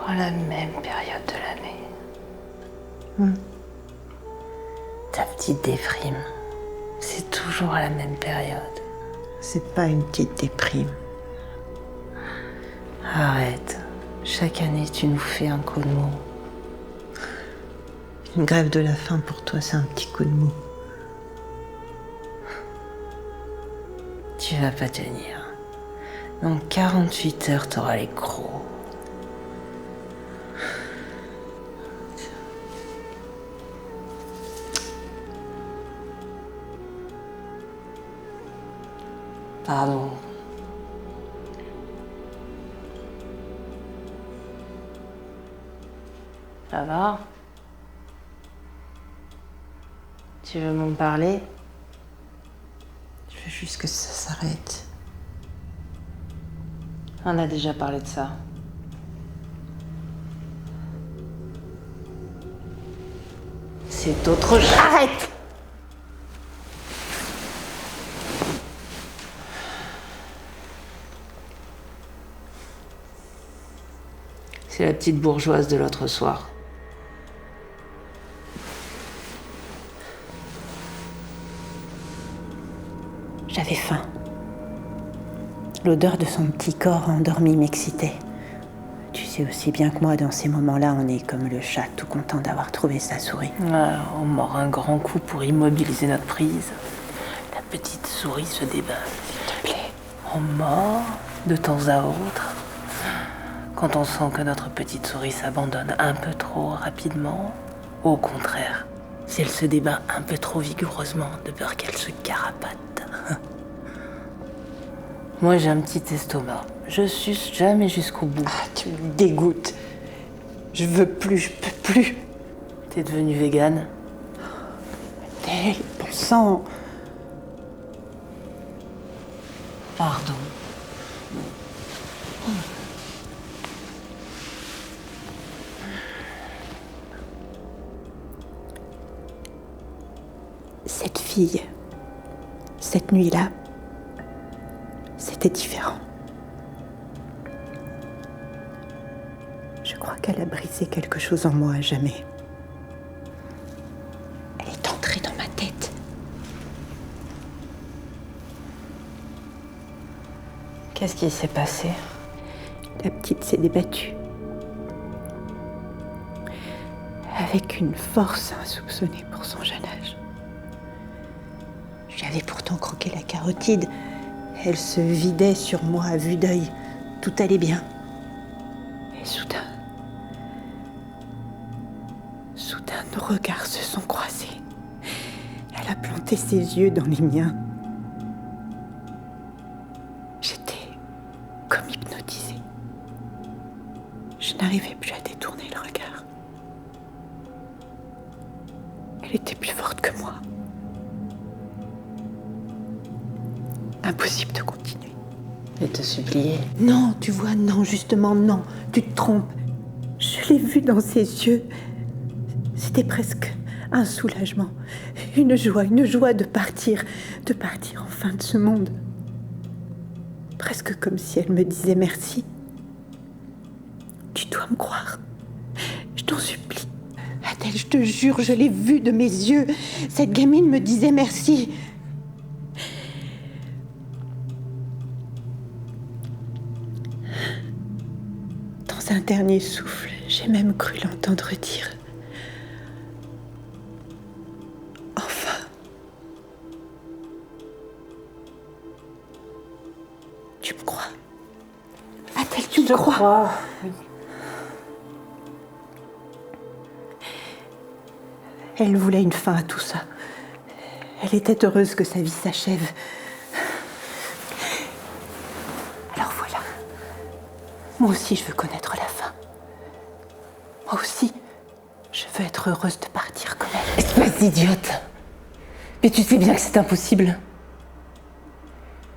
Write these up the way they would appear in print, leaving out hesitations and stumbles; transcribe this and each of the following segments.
à la même période de l'année. Ta petite déprime, c'est toujours à la même période. C'est pas une petite déprime. Arrête. Chaque année, tu nous fais un coup de mou. Une grève de la faim pour toi, c'est un petit coup de mou. Tu vas pas tenir. Dans 48 heures, t'auras les crocs. Pardon. Ça va? Tu veux m'en parler? Je veux juste que ça s'arrête. On a déjà parlé de ça. C'est autre chose. Arrête! C'est la petite bourgeoise de l'autre soir. J'avais faim. L'odeur de son petit corps endormi m'excitait. Tu sais aussi bien que moi, dans ces moments-là, on est comme le chat tout content d'avoir trouvé sa souris. Ah, on mord un grand coup pour immobiliser notre prise. La petite souris se débat. S'il te plaît. On mord de temps à autre. Quand on sent que notre petite souris s'abandonne un peu trop rapidement, au contraire, si elle se débat un peu trop vigoureusement, de peur qu'elle se carapate. Moi, j'ai un petit estomac. Je suce jamais jusqu'au bout. Ah, tu me dégoûtes. Je veux plus, je peux plus. T'es devenue végane? Hé, bon sang. Pardon. Cette fille, cette nuit-là, c'était différent. Je crois qu'elle a brisé quelque chose en moi à jamais. Elle est entrée dans ma tête. Qu'est-ce qui s'est passé? La petite s'est débattue. Avec une force insoupçonnée pour son jeune âge. Je lui avais pourtant croqué la carotide. Elle se vidait sur moi à vue d'œil. Tout allait bien. Et soudain, nos regards se sont croisés. Elle a planté ses yeux dans les miens. J'étais comme hypnotisée. Je n'arrivais plus à détourner le regard. Elle était plus forte que moi. Impossible de continuer. Elle te suppliait? Non, tu vois, non, justement, non. Tu te trompes. Je l'ai vu dans ses yeux. C'était presque un soulagement. Une joie de partir enfin de ce monde. Presque comme si elle me disait merci. Tu dois me croire. Je t'en supplie. Adèle, je te jure, je l'ai vu de mes yeux. Cette gamine me disait merci. Dans un dernier souffle, j'ai même cru l'entendre dire « Enfin ». Tu me crois? Adèle, tu me crois? Oui. Elle voulait une fin à tout ça. Elle était heureuse que sa vie s'achève. Alors voilà. Moi aussi, je veux connaître la fin. Moi aussi, je veux être heureuse de partir comme elle. Espèce d'idiote! Mais tu sais bien que c'est impossible.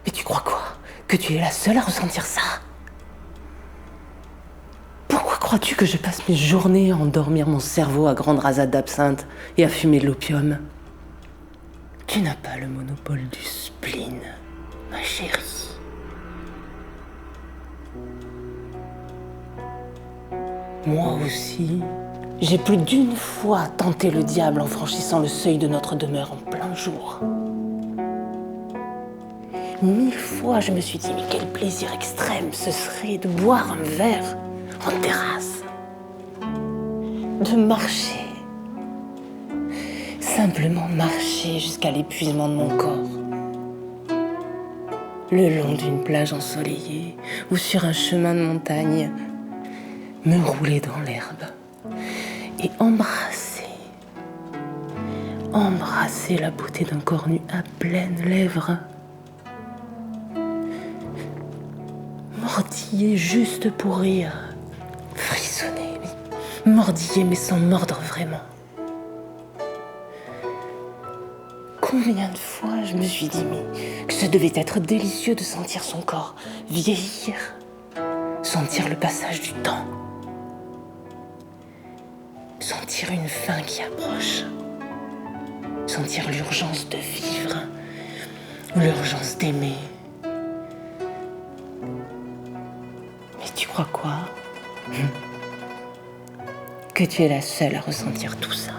Mais tu crois quoi? Que tu es la seule à ressentir ça? Pourquoi crois-tu que je passe mes journées à endormir mon cerveau à grandes rasades d'absinthe et à fumer de l'opium? Tu n'as pas le monopole du spleen, ma chérie. Moi aussi, j'ai plus d'une fois tenté le diable en franchissant le seuil de notre demeure en plein jour. 1000 fois, je me suis dit, mais quel plaisir extrême ce serait de boire un verre en terrasse, de marcher, simplement marcher jusqu'à l'épuisement de mon corps, le long d'une plage ensoleillée ou sur un chemin de montagne, me rouler dans l'herbe et embrasser la beauté d'un corps nu à pleines lèvres, mordiller juste pour rire, frissonner, mordiller mais sans mordre vraiment. Combien de fois je me suis dit que ça devait être délicieux de sentir son corps vieillir, sentir le passage du temps, sentir une fin qui approche, sentir l'urgence de vivre, l'urgence d'aimer. Mais tu crois quoi? Que tu es la seule à ressentir tout ça.